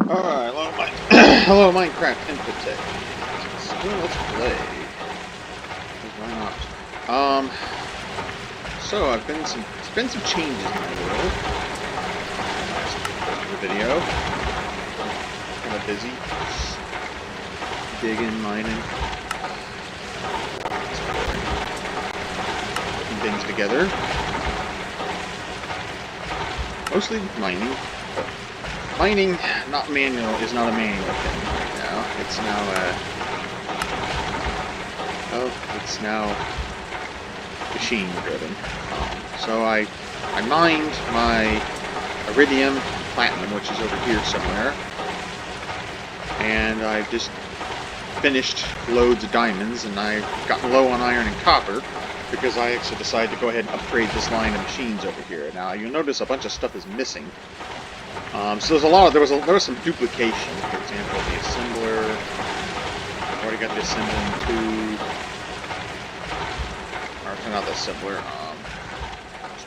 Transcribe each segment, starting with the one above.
Alright, hello Minecraft Infitech. Well, let's play. Why not? So it's been some changes in my world. Last video. Kind of busy. Digging, mining. Putting things together. Mostly mining. Mining, not manual, is not a manual thing right now. It's now machine driven. So I mined my iridium platinum, which is over here somewhere, and I just finished loads of diamonds, and I've gotten low on iron and copper because I actually decided to go ahead and upgrade this line of machines over here. Now you'll notice a bunch of stuff is missing. So there was some duplication. For example, the assembler. I've already got the assembling tube. Or not the assembler.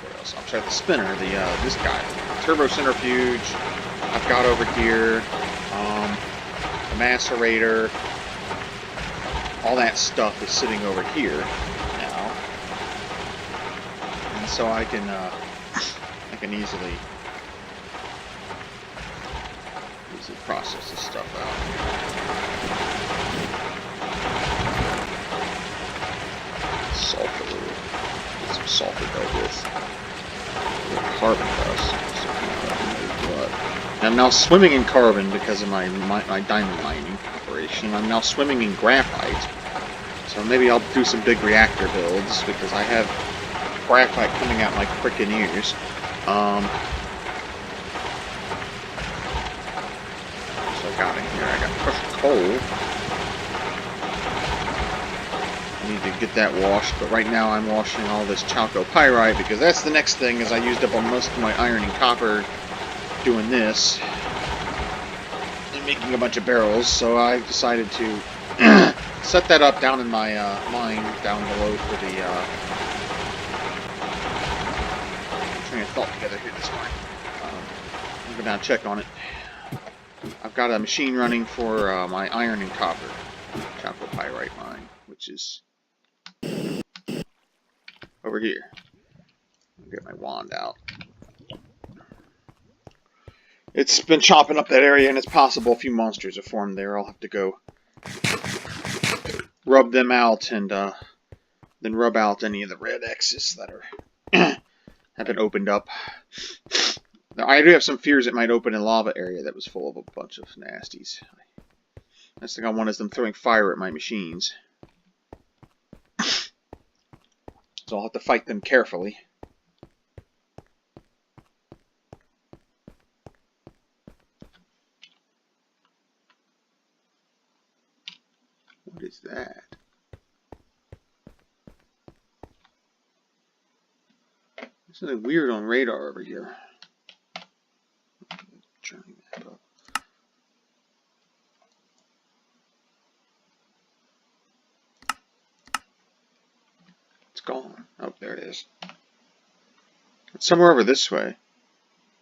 What else? I'm sorry, the spinner. This guy, turbo centrifuge. I've got over here. The macerator. All that stuff is sitting over here now, and so I can easily process this stuff out. Sulfur. Get some sulfur dealt with. Carbon dust. I'm now swimming in carbon because of my diamond mining operation. I'm now swimming in graphite. So maybe I'll do some big reactor builds because I have graphite coming out my frickin' ears. Got in here. I got crushed coal. I need to get that washed, but right now I'm washing all this chalcopyrite because that's the next thing, as I used up on most of my iron and copper doing this and making a bunch of barrels, so I decided to set that up down in my mine down below for the train of thought together here this morning. I'll go down and check on it. I've got a machine running for my iron and copper chalcopyrite mine, which is over here. I'll get my wand out. It's been chopping up that area, and it's possible a few monsters have formed there. I'll have to go rub them out and then rub out any of the red X's that are have been opened up. Now, I do have some fears it might open a lava area that was full of a bunch of nasties. Last thing I want is them throwing fire at my machines. So I'll have to fight them carefully. What is that? There's something weird on radar over here. Turning that up. It's gone. Oh, there it is. It's somewhere over this way.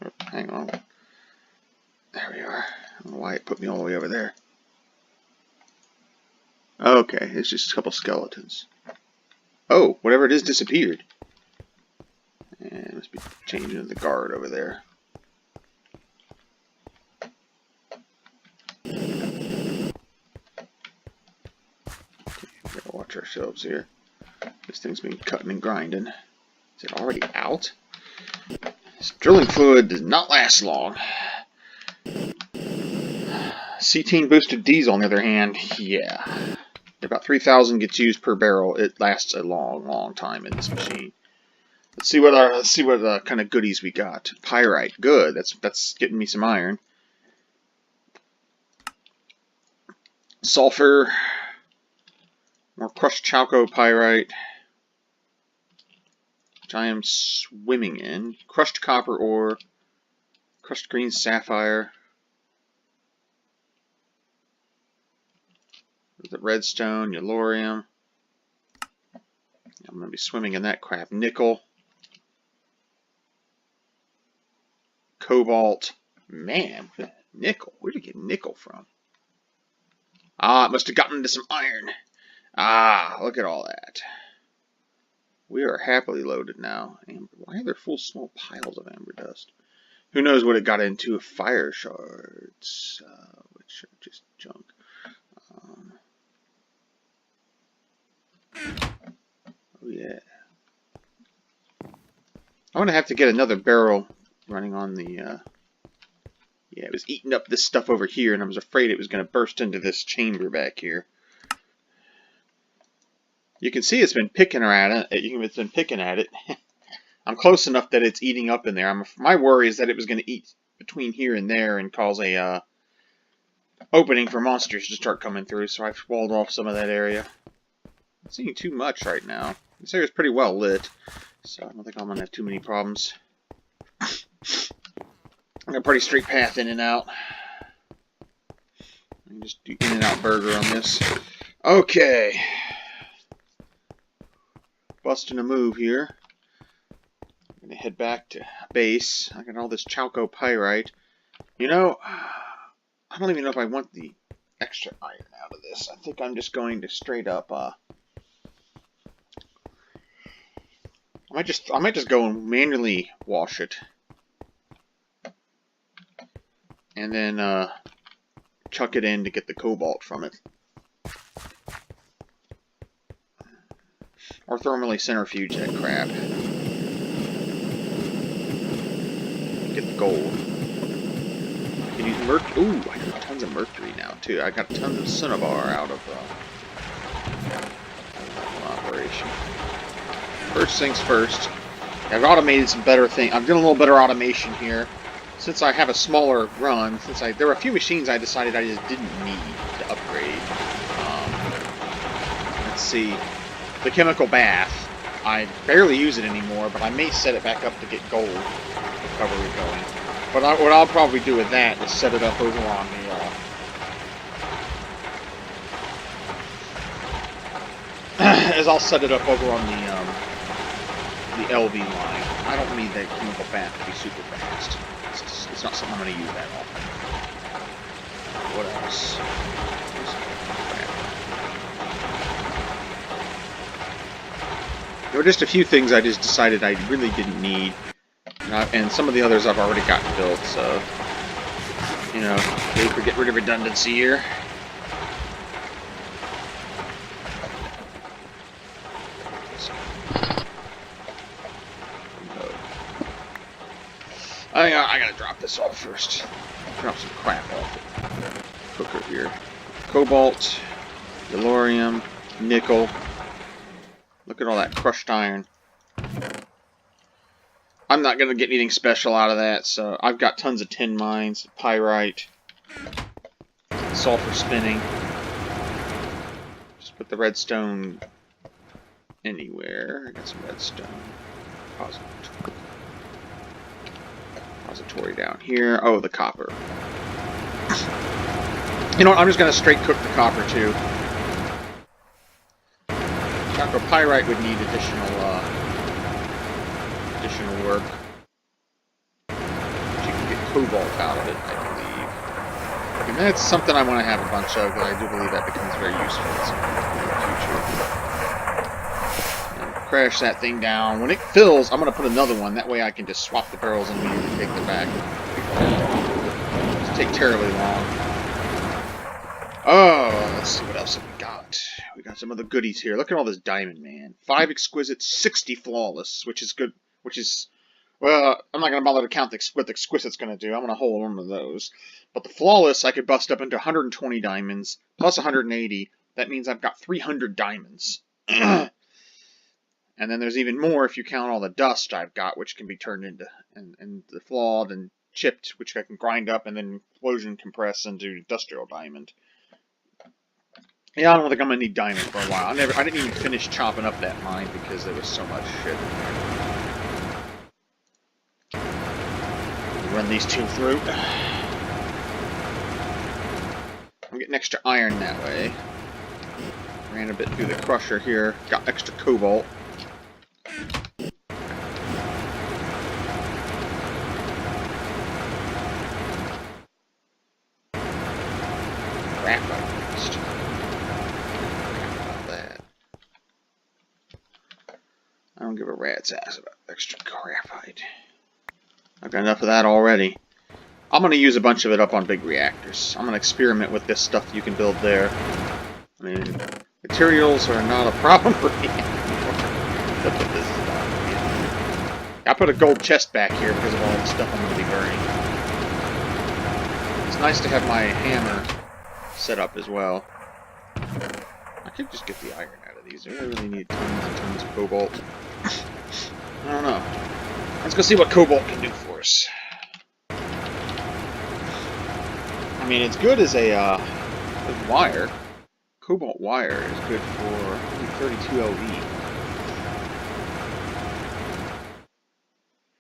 Oh, hang on. There we are. I don't know why it put me all the way over there. Okay, it's just a couple skeletons. Oh, whatever it is disappeared. And it must be changing the guard over there. Okay, we gotta watch ourselves here. This thing's been cutting and grinding. Is it already out? This drilling fluid does not last long. Cetane boosted diesel, on the other hand, yeah. About 3,000 gets used per barrel. It lasts a long time in this machine. Let's see what kind of goodies we got. Pyrite, good. That's getting me some iron. Sulfur, more crushed chalcopyrite, which I am swimming in. Crushed copper ore, crushed green sapphire. The redstone, yellorium. I'm going to be swimming in that crap. Nickel. Cobalt. Man, Nickel? Where did he get nickel from? Ah, it must have gotten into some iron. Ah, look at all that. We are happily loaded now. Amber. Why are there full small piles of amber dust? Who knows what it got into? Fire shards, which are just junk. Oh yeah. I'm gonna have to get another barrel running on the. Yeah, it was eating up this stuff over here, and I was afraid it was gonna burst into this chamber back here. You can see it's been picking at it. It's been picking at it. I'm close enough that it's eating up in there. My worry is that it was going to eat between here and there and cause a opening for monsters to start coming through. So I've walled off some of that area. Not seeing too much right now. This area's pretty well lit, so I don't think I'm going to have too many problems. I got a pretty straight path in and out. I can just do in and out burger on this. Okay. Busting a move here. I'm going to head back to base. I got all this chalcopyrite. You know, I don't even know if I want the extra iron out of this. I think I'm just going to straight up, I might just go and manually wash it. And then, chuck it in to get the cobalt from it. Or thermally centrifuge that crap. Get the gold. I can use mercury. Ooh, I got tons of mercury now too. I got tons of cinnabar out of operation. First things first. I've automated some better things. I'm doing a little better automation here. Since I have a smaller run, there were a few machines I decided I just didn't need to upgrade. Let's see. The chemical bath. I barely use it anymore, but I may set it back up to get gold recovery going. But what I'll probably do with that is set it up over on the I'll set it up over on the LV line. I don't need that chemical bath to be super fast. It's not something I'm going to use that often. What else? There were just a few things I just decided I really didn't need. And some of the others I've already gotten built, so, you know, we could get rid of redundancy here. I gotta drop this off first. Drop some crap off the cooker here. Cobalt, yellorium, nickel. Look at all that crushed iron. I'm not going to get anything special out of that, so I've got tons of tin mines, pyrite, sulfur spinning. Just put the redstone anywhere. I got some redstone. Repository down here. Oh, the copper. You know what? I'm just going to straight cook the copper too. Chalcopyrite would need additional work. But you can get cobalt out of it, I believe. And that's something I want to have a bunch of, because I do believe that becomes very useful in the future. And crash that thing down. When it fills, I'm going to put another one. That way I can just swap the barrels and immediately take them back. It'll take terribly long. Oh, let's see what else have we got. We got some other goodies here. Look at all this diamond, man. 5 exquisite, 60 flawless, which is good. Which is, well, I'm not going to bother to count what the exquisite's going to do. I'm going to hold on to those. But the flawless, I could bust up into 120 diamonds, plus 180. That means I've got 300 diamonds. And then there's even more if you count all the dust I've got, which can be turned into, and the flawed and chipped, which I can grind up and then explosion compress into industrial diamond. Yeah, I don't think I'm going to need diamond for a while. I didn't even finish chopping up that mine because there was so much shit in there. Run these two through. I'm getting extra iron that way. Ran a bit through the crusher here. Got extra cobalt. graphite dust. Crap about that. I don't give a rat's ass about extra graphite. I've got enough of that already. I'm going to use a bunch of it up on big reactors. I'm going to experiment with this stuff you can build there. I mean, materials are not a problem for me anymore. That's what this is about. I put a gold chest back here because of all the stuff I'm going to be burning. It's nice to have my hammer set up as well. I could just get the iron out of these. Do I really need tons and tons of cobalt? I don't know. Let's go see what cobalt can do for us. I mean, it's good as a wire. Cobalt wire is good for only 32 LV.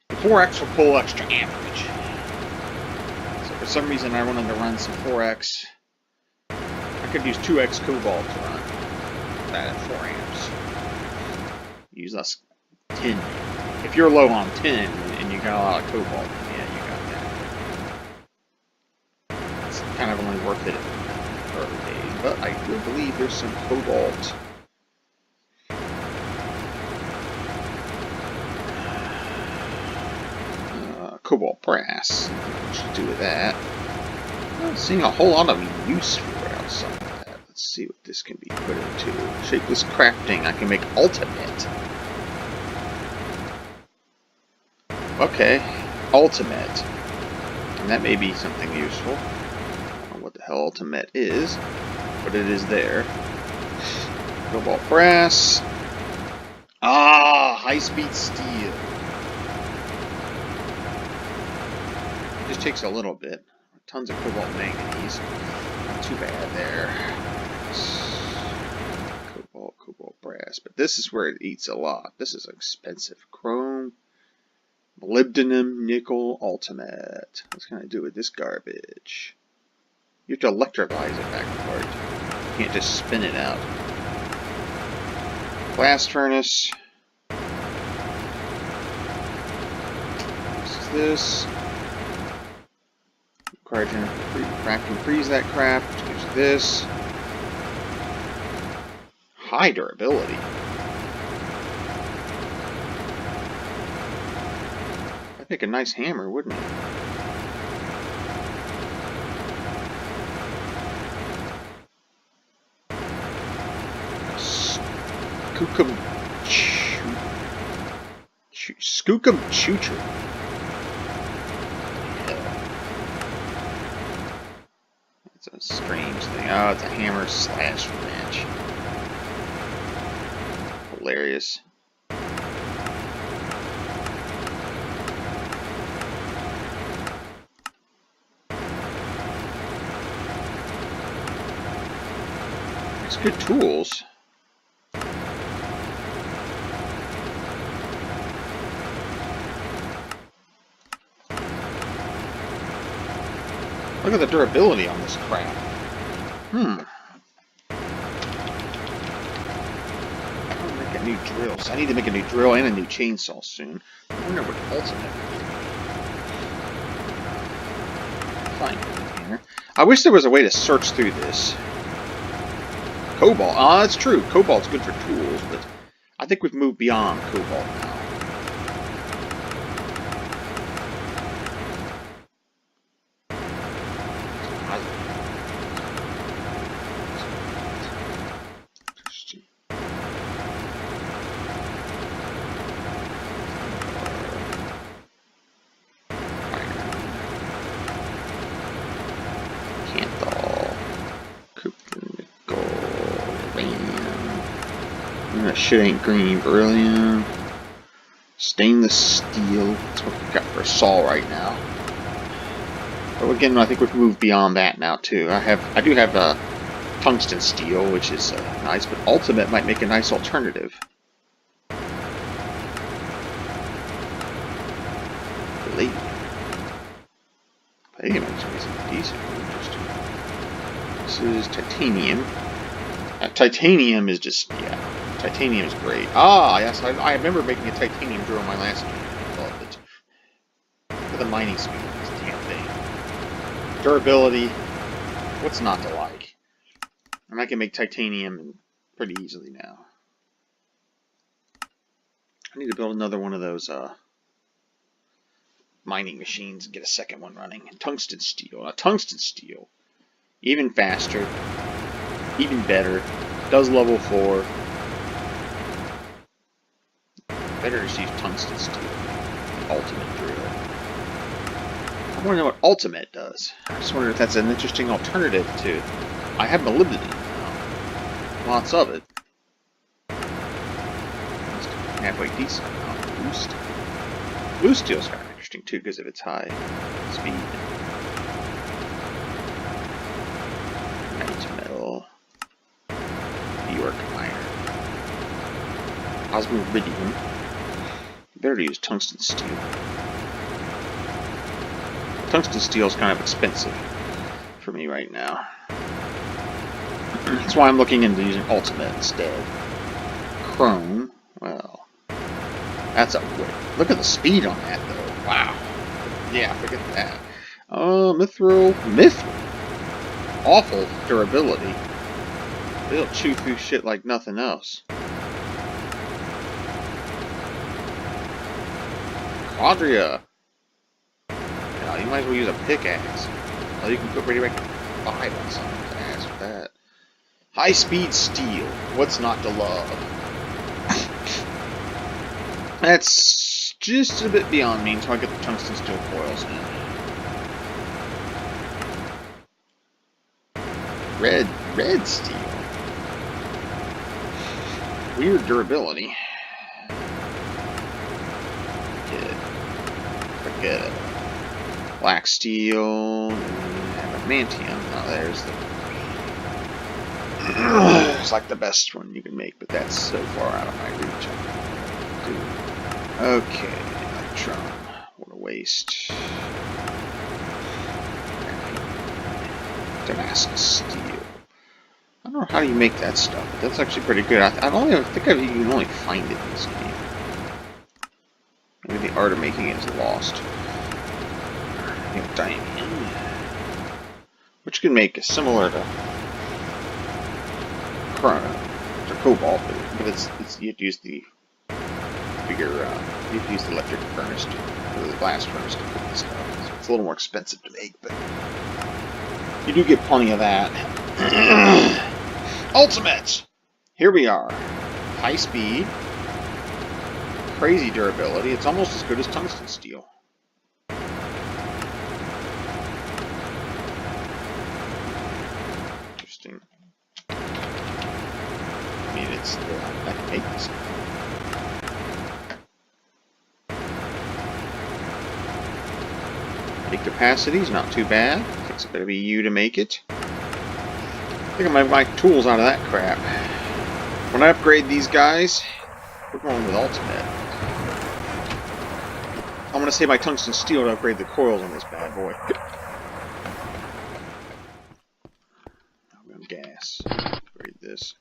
The 4X will pull extra amperage. So for some reason I wanted to run some 4X. I could use 2X cobalt to run that at 4 amps. Use less tin. If you're low on tin and you got a lot of cobalt, then yeah, you got that. It's kind of only worth it in the early days, but I do believe there's some cobalt. Cobalt brass. What should do with that? I'm not seeing a whole lot of use for it outside of that. Let's see what this can be put into. Shapeless crafting. I can make ultimate. Okay, ultimate. And that may be something useful. I don't know what the hell ultimate is, but it is there. Cobalt brass. Ah, high-speed steel. It just takes a little bit. Tons of cobalt manganese. Not too bad there. Cobalt brass. But this is where it eats a lot. This is expensive. Chrome. Molybdenum, nickel, ultimate. What's can I do with this garbage? You have to electrolyze it back apart. You can't just spin it out. Blast furnace. This is this. Cryogenic can freeze that crap, which gives you this. High durability. That'd make a nice hammer, wouldn't it? Skookum Choocher. That's a strange thing. Oh, it's a hammer slash wrench. Hilarious. It's good tools. Look at the durability on this crap. I'll make a new drill. So I need to make a new drill and a new chainsaw soon. I wonder what ultimate would be. Find it here. I wish there was a way to search through this. Cobalt. Ah, that's true. Cobalt's good for tools, but I think we've moved beyond cobalt now. That shit ain't green. Beryllium. Stainless steel. That's what we've got for a saw right now. But again, I think we've moved beyond that now too. I do have tungsten steel, which is nice, but ultimate might make a nice alternative. Palladium. Palladium actually is decent. Interesting. This is titanium. Titanium is just, yeah. Titanium is great. Ah, yes, I remember making a titanium drill in my last game. I loved it. Look at the mining speed on this damn thing. Durability. What's not to like? And I can make titanium pretty easily now. I need to build another one of those mining machines and get a second one running. And tungsten steel. Now, tungsten steel, even faster, even better, does level 4. Better just use tungsten steel, the ultimate drill. I want to know what ultimate does. I just wonder if that's an interesting alternative to. I have molybdenum now. Lots of it. Halfway decent amount. Blue steel. Blue steel's kind of interesting too because of its high speed. Night metal. York iron. Osmiridium. Better to use tungsten steel. Tungsten steel is kind of expensive for me right now. That's why I'm looking into using ultimate instead. Chrome. Well, that's a whip. Look at the speed on that, though. Wow. Yeah, forget that. Mithril. Mithril. Awful durability. It'll chew through shit like nothing else. Quadria. Yeah, you might as well use a pickaxe. Well, you can put radioactive 5 on someone's ass with that. High-speed steel. What's not to love? That's just a bit beyond me until I get the tungsten steel coils in. Red steel. Weird durability. Forget it. Black steel. Adamantium. Now there's the. It's like the best one you can make, but that's so far out of my reach. Okay, electron. What a waste. Damascus steel. I don't know how you make that stuff, but that's actually pretty good. I think you can only find it in this game. Maybe the art of making it is lost. You know, diamond, which can make it similar to cobalt, but it's you have to use the bigger. You have to use the electric furnace or the blast furnace to cook the stuff. So it's a little more expensive to make, but you do get plenty of that. Ultimate! Here we are. High speed. Crazy durability. It's almost as good as tungsten steel. Interesting. I mean, it's... I can make this. The capacity's not too bad. Takes a bit of EU to make it. I think I might buy tools out of that crap. When I upgrade these guys, we're going with ultimate. I'm going to save my tungsten steel to upgrade the coils on this bad boy. I'm going to gas. Upgrade this.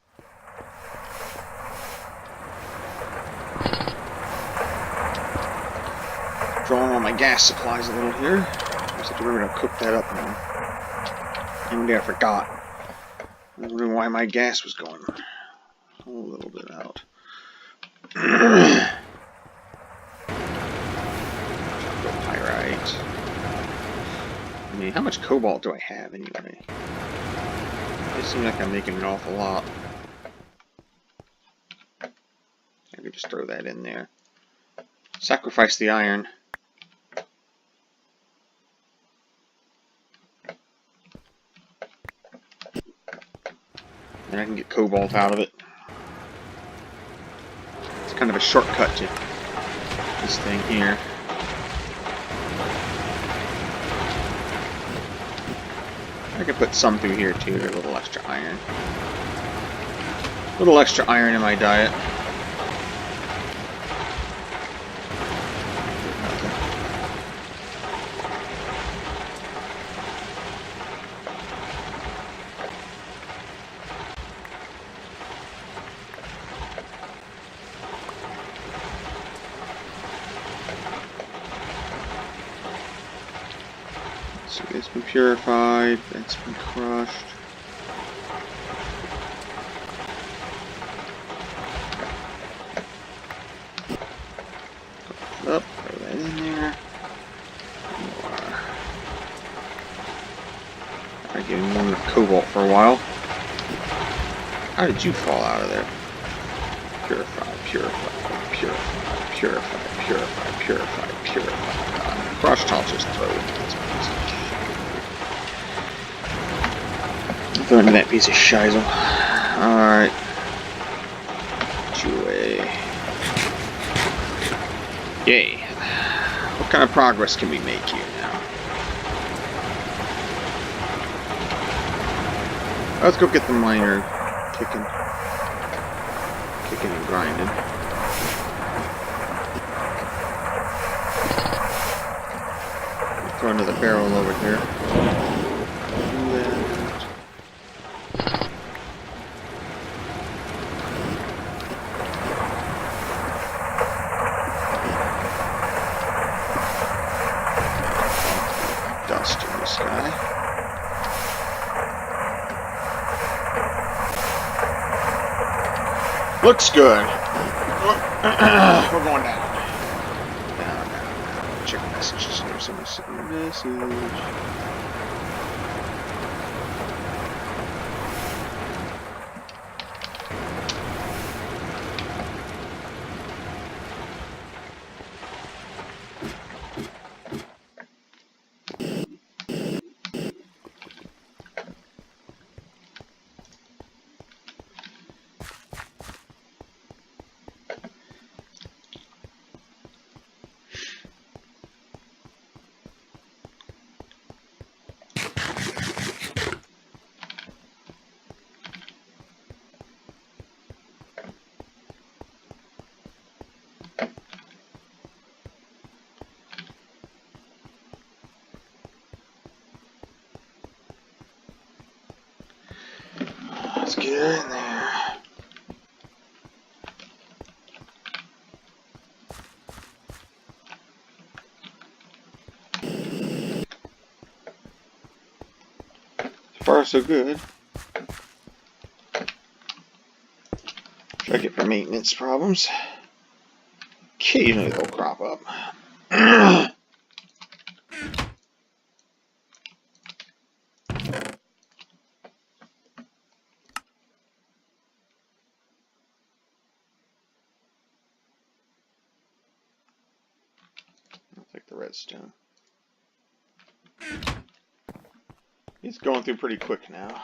Drawing on my gas supplies a little here. I just have to remember to cook that up now. And I forgot. I was wondering why my gas was going a little bit out. Pyrite. I mean, how much cobalt do I have anyway? It seems like I'm making an awful lot. I could just throw that in there. Sacrifice the iron. And I can get cobalt out of it. It's kind of a shortcut to this thing here. I could put some through here too, a little extra iron. A little extra iron in my diet. So it's been purified, that's been crushed. Try getting more of cobalt for a while. How did you fall out of there? Purify, purify, purify, purify, purify, purify, purify. Crush I'll just throw into this piece of... Throw into that piece of shizzle. Alright. Put you away. Yay. What kind of progress can we make here now? Let's go get the miner kicking and grinding. Throw another barrel over here. Do that. Dust in the sky. Looks good. We're going down. Down. Check messages. There's somebody sending a message. Let's get in there. So far, so good. Check it for maintenance problems. Occasionally they'll crop up. I'll take the redstone. It's going through pretty quick now.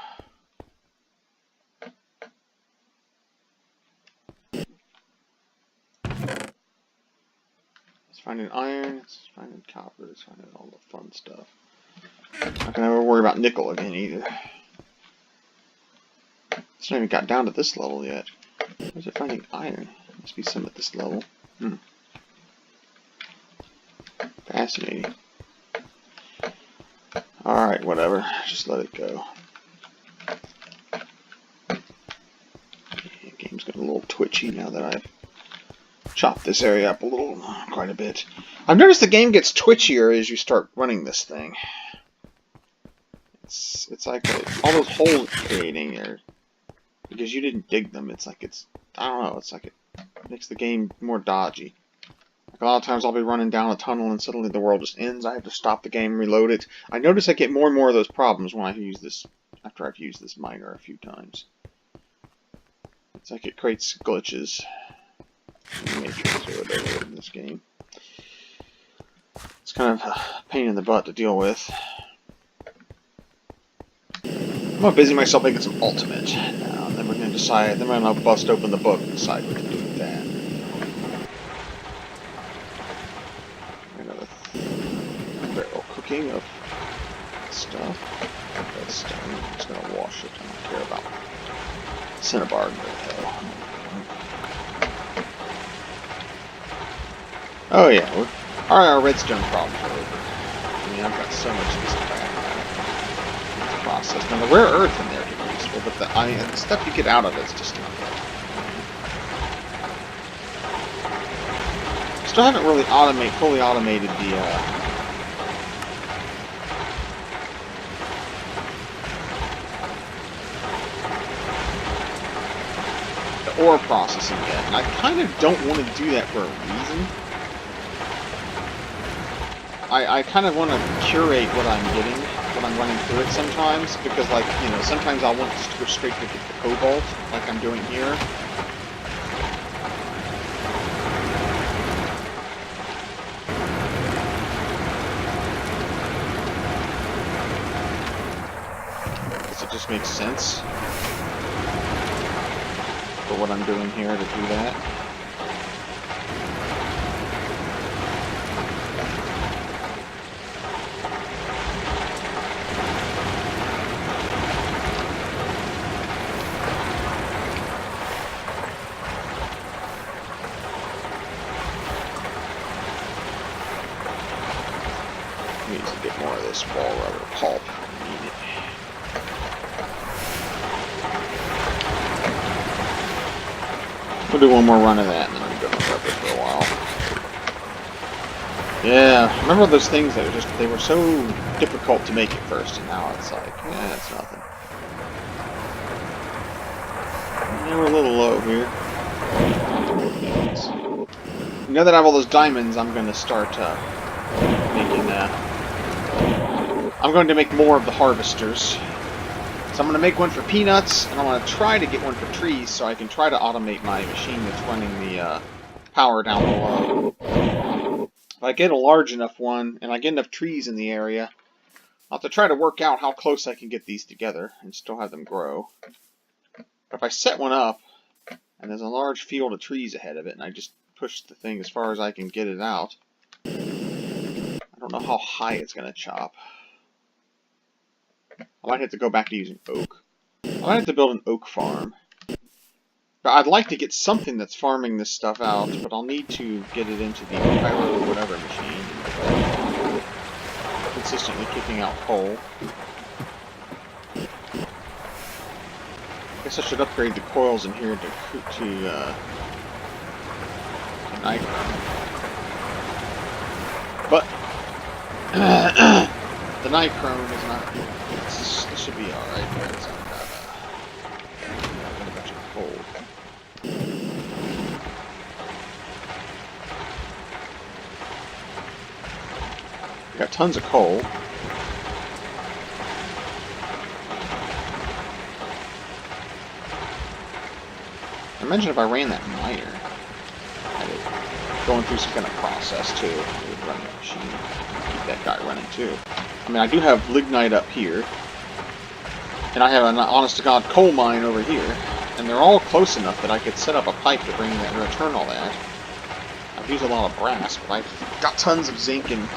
It's finding iron, it's finding copper, it's finding all the fun stuff. Not gonna ever worry about nickel again either. It's not even got down to this level yet. Where's it finding iron? Must be some at this level. Fascinating. Alright, whatever. Just let it go. The game's getting a little twitchy now that I've chopped this area up quite a bit. I've noticed the game gets twitchier as you start running this thing. It's like all those holes it's creating are because you didn't dig them. It's like I don't know. It's like it makes the game more dodgy. Like a lot of times I'll be running down a tunnel and suddenly the world just ends. I have to stop the game, reload it. I notice I get more and more of those problems when I use this after I've used this miner a few times. It's like it creates glitches in the Matrix or whatever in this game. It's kind of a pain in the butt to deal with. I'm gonna busy myself making some ultimate now, and then we're gonna decide. Then we're gonna bust open the book and decide what to do with that. Another barrel cooking of stuff. That's stone. I'm just gonna wash it. I don't care about Cinnabar. Oh yeah, our redstone problems are over. I mean, I've got so much of this crap process. Now the rare earth in there can be useful, but the stuff you get out of it's just not good. Still haven't really fully automated the ore processing yet, and I kind of don't want to do that for a reason. I kind of want to curate what I'm getting when I'm running through it sometimes, because, like, you know, sometimes I'll want just to go straight to get the cobalt, like I'm doing here. Because it just makes sense for what I'm doing here to do that. Need to get more of this ball rubber pulp. Need it. We'll do one more run of that, and then I'm going to rub it for a while. Yeah, remember those things that were just, they were so difficult to make at first, and now it's like, yeah, it's nothing. Yeah, we're a little low here. Now that I have all those diamonds, I'm going to start making I'm going to make more of the harvesters. So I'm going to make one for peanuts, and I want to try to get one for trees so I can try to automate my machine that's running the power down below. If I get a large enough one, and I get enough trees in the area, I'll have to try to work out how close I can get these together and still have them grow. But if I set one up, and there's a large field of trees ahead of it, and I just push the thing as far as I can get it out, I don't know how high it's going to chop. I might have to go back to using oak. I might have to build an oak farm. But I'd like to get something that's farming this stuff out, but I'll need to get it into the pyro whatever machine. Consistently kicking out coal. I guess I should upgrade the coils in here to nichrome. But the nichrome is not. This should be all right. It's not a bunch of coal. Got tons of coal. Imagine if I ran that miner. Going through some kind of process too. It would run the machine. Keep that guy running too. I mean, I do have lignite up here. And I have an honest-to-God coal mine over here. And they're all close enough that I could set up a pipe to bring that, return all that. I've used a lot of brass, but I've got tons of zinc and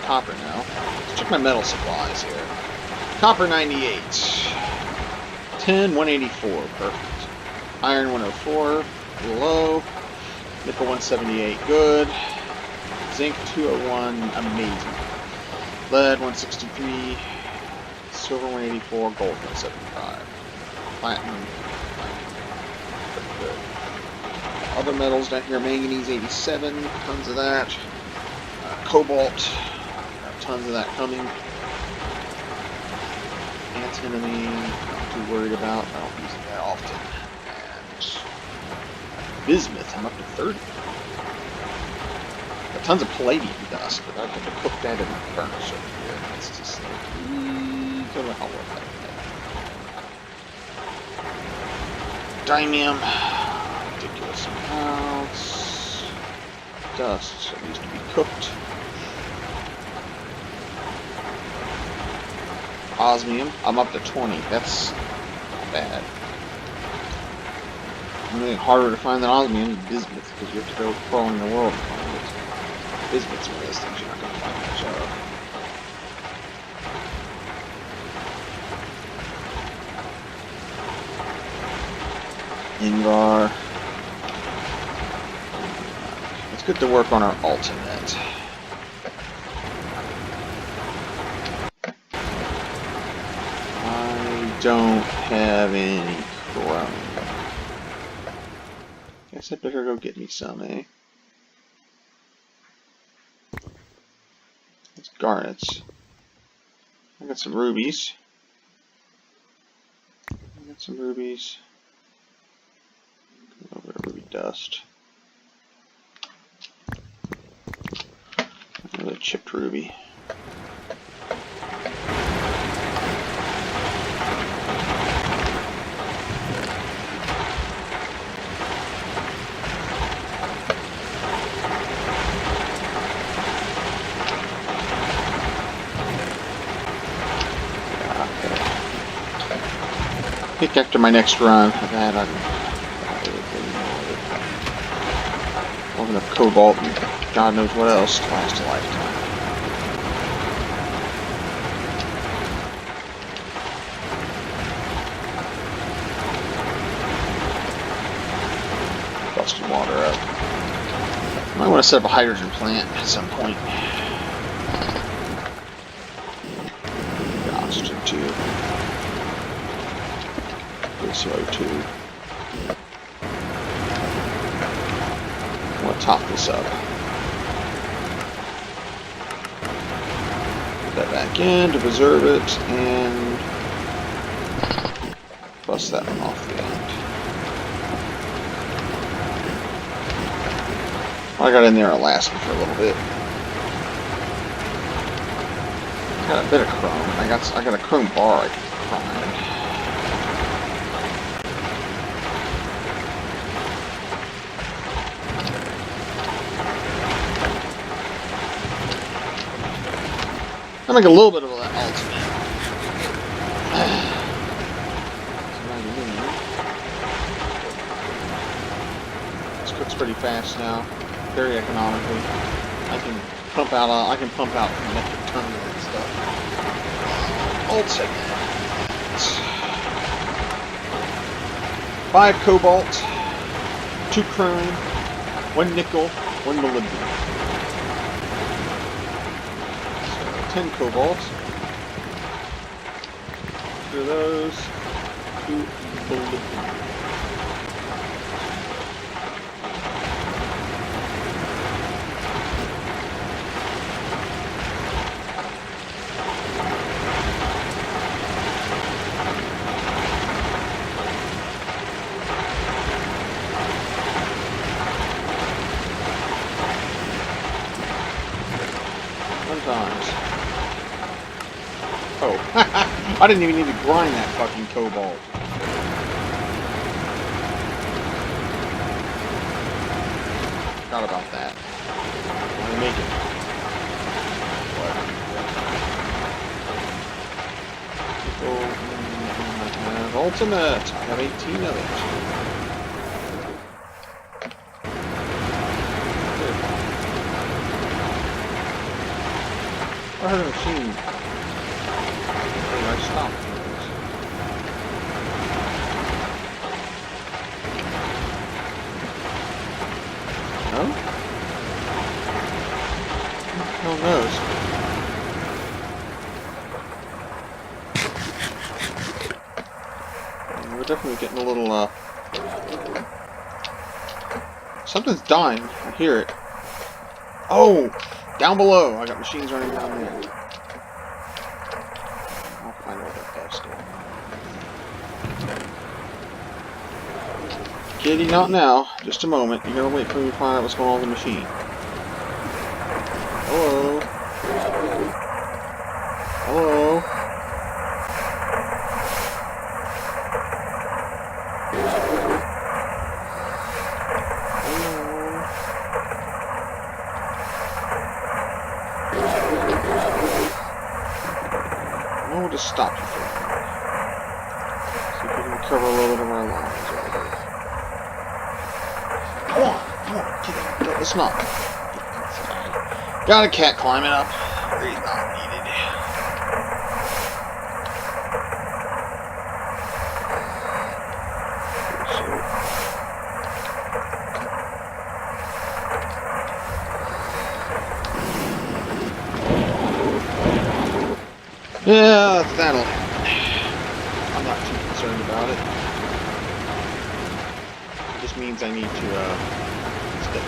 copper now. Let's check my metal supplies here. Copper 98. Tin 184, perfect. Iron 104, low. Nickel 178, good. Zinc 201, amazing. Lead 163. Silver 184, gold 175. Platinum, pretty good. Other metals down here, manganese 87, tons of that. Cobalt, got tons of that coming. Antimony, not too worried about, I don't use it that often. And bismuth, I'm up to 30. Got tons of palladium dust, but I have to cook that in the furnace over here. It's just like, don't know how well that is. Dimium, ridiculous amounts. Dust, so it needs to be cooked. Osmium, I'm up to 20. That's not bad. It's really harder to find than osmium is bismuth because you have to go crawling the world to find it. Bismuth's one of those things you're not going to find much of. Invar. Let's get to work on our ultimate. I don't have any chrome. Guess I better go get me some, eh? It's garnets. I got some rubies. A little bit of ruby dust. Another chipped ruby. think after my next run of that, I'll have enough cobalt and God knows what else to last a lifetime. Busted water up. Might want to set up a hydrogen plant at some point. Oxygen too. CO2. I want to top this up. Put that back in to preserve it and bust that one off the end. I got in there, it'll last me for a little bit. Got a bit of chrome. I got a chrome bar I can grind. I make a little bit of that ultimate. This cooks pretty fast now, very economically. I can pump out metric tons of that stuff. Ultimate. 5 cobalt, 2 chrome, 1 nickel, 1 molybdenum. 10 cobalt. 2 of those. 2 molybdenum. Sometimes. Oh, I didn't even need to grind that fucking cobalt. Forgot about that. I want to make it. What? I have ultimate. I have 18 of it. I heard a machine. Anyway, I stopped. No? Who knows? We're definitely getting a little, something's dying. I hear it. Oh! Down below! I got machines running down there. I'll find out what that does. Kitty, not now. Just a moment. You gotta wait for me to find out what's going on with the machine. Hello? Hello? We'll just stop you for a minute. See if we can recover a little bit of our lives over here. Come on, get in. No, let's not. Got a cat climbing up. Where he's not needed. Yeah, that'll happen. I'm not too concerned about it. It just means I need to, step up.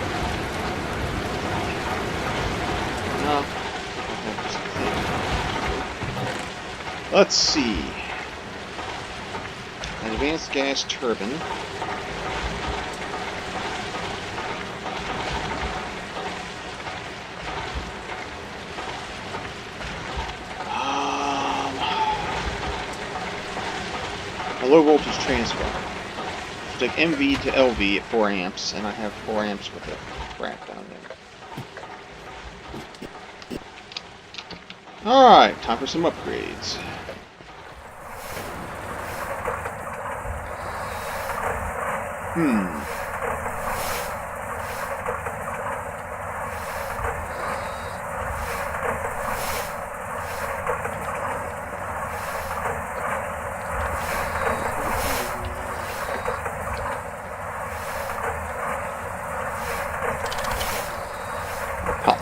No. Let's see. An advanced gas turbine. A low voltage transformer. Take MV to LV at 4 amps, and I have 4 amps with the crap down there. Alright, time for some upgrades. Pop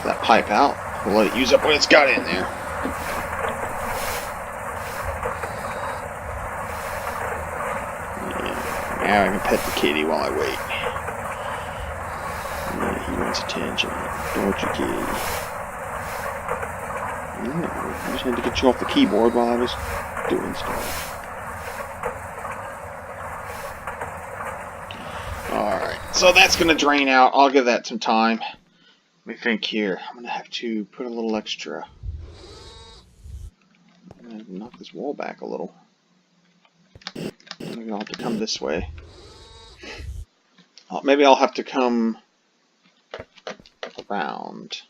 that pipe out. We'll let it use up what it's got in there. Yeah, now I can pet the kitty while I wait. Yeah, he wants attention. Don't you, kitty? Yeah, I just had to get you off the keyboard while I was doing stuff. Alright, so that's going to drain out. I'll give that some time. Let me think here. I'm going to have to put a little extra. I'm going to knock this wall back a little. Maybe I'll have to come this way. Maybe I'll have to come around.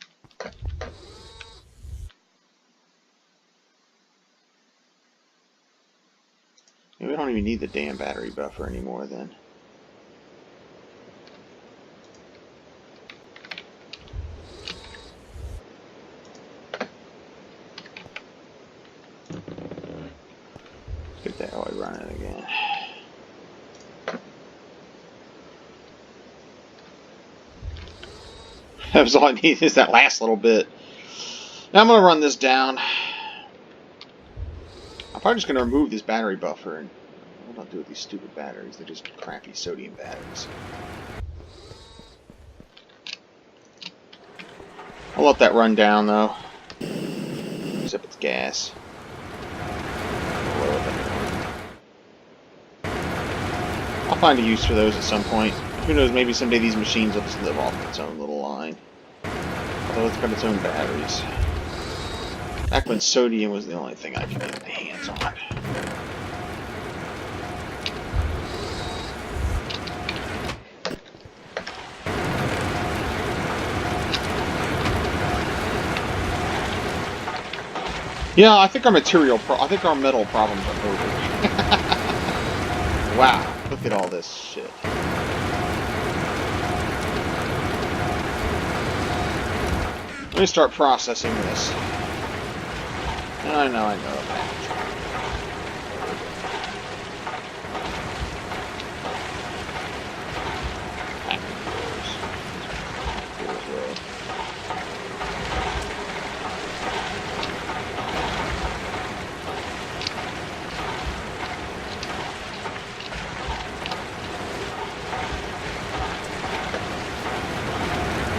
Maybe we don't even need the damn battery buffer anymore then. Get that while I run it again. That was all I need, is that last little bit. Now I'm going to run this down. I'm probably just going to remove this battery buffer. And what I'll do with these stupid batteries, they're just crappy sodium batteries. I'll let that run down though. Use up its gas. I'll find a use for those at some point. Who knows, maybe someday these machines will just live off its own little line. Although it's got its own batteries. Back when sodium was the only thing I could get my hands on. Yeah, I think our metal problems are over. Wow, look at all this shit. Let me start processing this. I know.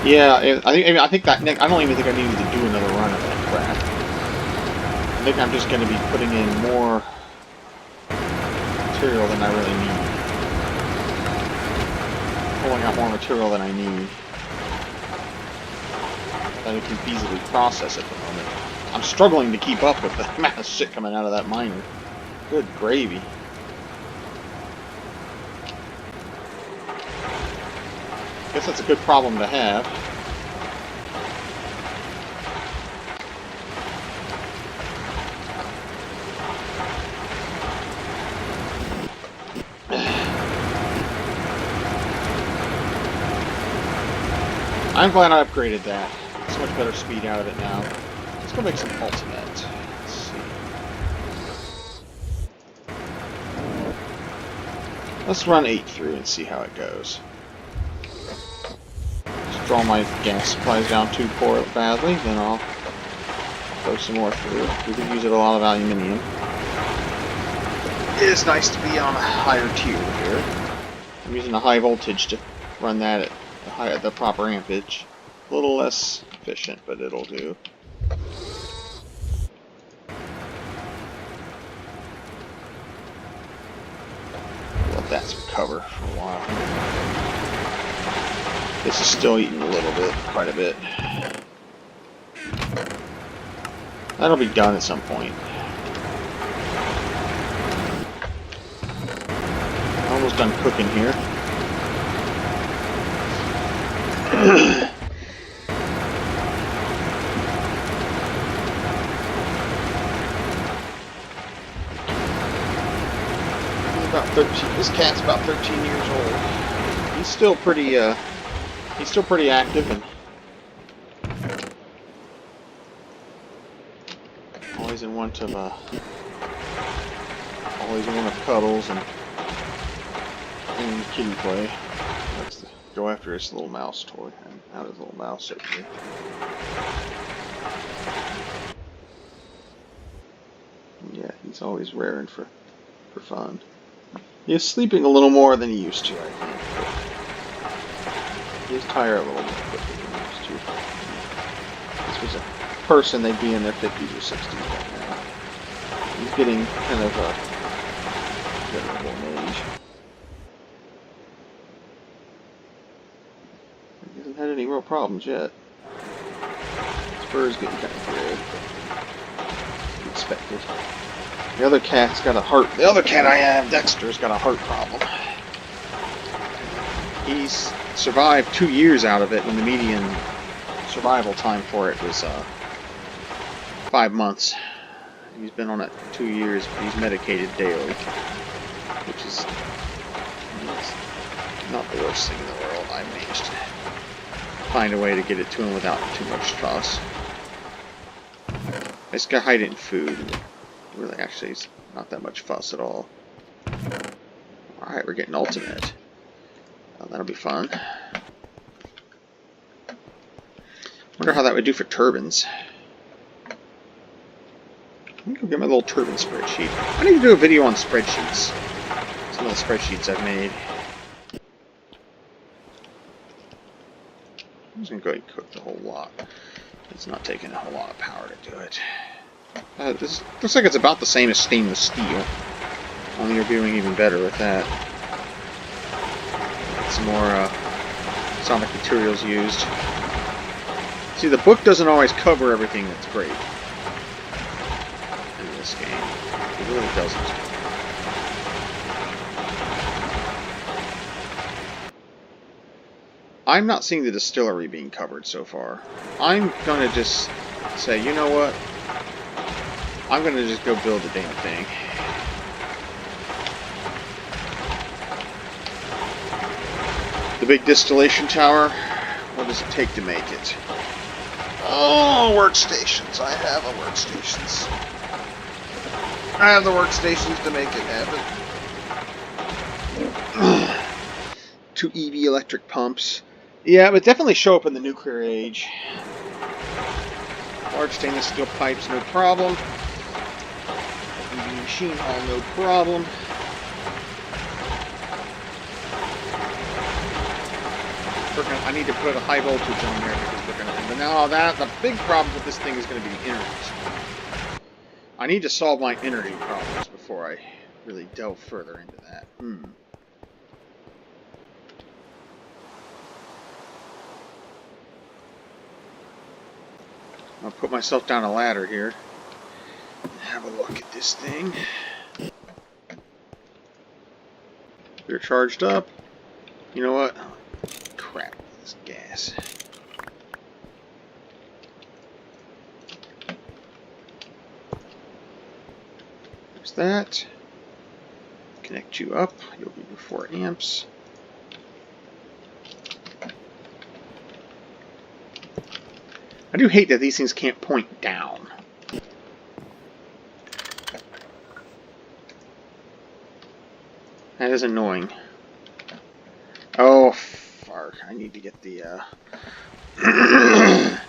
Yeah, I think that I don't even think I needed to do another run of that crap. I think I'm just going to be putting in more material than I really need. Pulling out more material than I need. That I can feasibly process at the moment. I'm struggling to keep up with the amount of shit coming out of that miner. Good gravy. Guess that's a good problem to have. I'm glad I upgraded that. It's much better speed out of it now. Let's go make some ultimate. Let's see. Let's run 8 through and see how it goes. Draw my gas supplies down too poor badly, then I'll throw some more through. We could use it a lot of aluminium. It is nice to be on a higher tier here. I'm using a high voltage to run that at the proper ampage. A little less efficient, but it'll do. Let that cover for a while. This is still eating a little bit, quite a bit. That'll be done at some point. Almost done cooking here. About 13. This cat's about 13 years old. he's still pretty active and always in want of cuddles and kitty play. Likes to go after his little mouse toy. And out his little mouse over here. Yeah, he's always raring for fun. He's sleeping a little more than he used to, I think. He's tired a little more quicker than he used to. If this was a person, they'd be in their 50s or 60s right now. He's getting kind of a venerable age. He hasn't had any real problems yet. His fur's getting kind of gray, but expected. The other cat's got a heart. The other cat I have, Dexter's got a heart problem. He's survived 2 years out of it when the median survival time for it was 5 months. He's been on it 2 years, but he's medicated daily, which is not the worst thing in the world. I managed to find a way to get it to him without too much fuss. I just gotta hide it in food. Really, actually, it's not that much fuss at all. Alright, we're getting ultimate. That'll be fun. Wonder how that would do for turbines. Let me go get my little turbine spreadsheet. I need to do a video on spreadsheets. Some of the spreadsheets I've made. I'm just going to go ahead and cook the whole lot. It's not taking a whole lot of power to do it. This looks like it's about the same as stainless steel. Only you're doing even better with that. Some more sonic materials used. See, the book doesn't always cover everything that's great in this game. It really doesn't. I'm not seeing the distillery being covered so far. I'm gonna just say, you know what? I'm gonna just go build the damn thing. The big distillation tower. What does it take to make it? Oh, workstations. I have the workstations. I have the workstations to make it happen. 2 EV electric pumps. Yeah, it would definitely show up in the nuclear age. Large stainless steel pipes, no problem. EV machine hall, no problem. I need to put a high voltage on there because we're going to... But now the big problem with this thing is going to be the energy. I need to solve my energy problems before I really delve further into that. I'll put myself down a ladder here and have a look at this thing. They're charged up. You know what? Crap, this gas. There's that. Connect you up. You'll be your 4 amps. I do hate that these things can't point down. That is annoying. Oh, fuck. I need to get the, that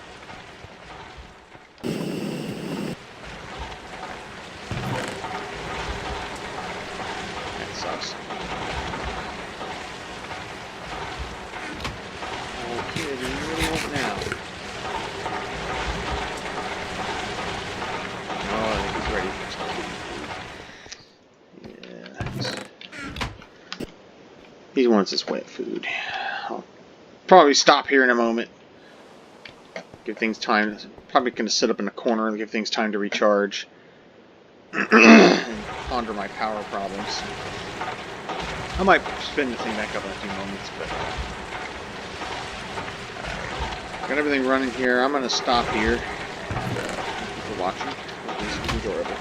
sucks. Okay, do you really want now? Oh, I think he's ready for some food. Yeah, he wants his wet food. I'll probably stop here in a moment. Give things time. Probably going to sit up in a corner and give things time to recharge. And ponder my power problems. I might spin the thing back up in a few moments, but got everything running here. I'm going to stop here. And, thank you for watching. Hope this was enjoyable.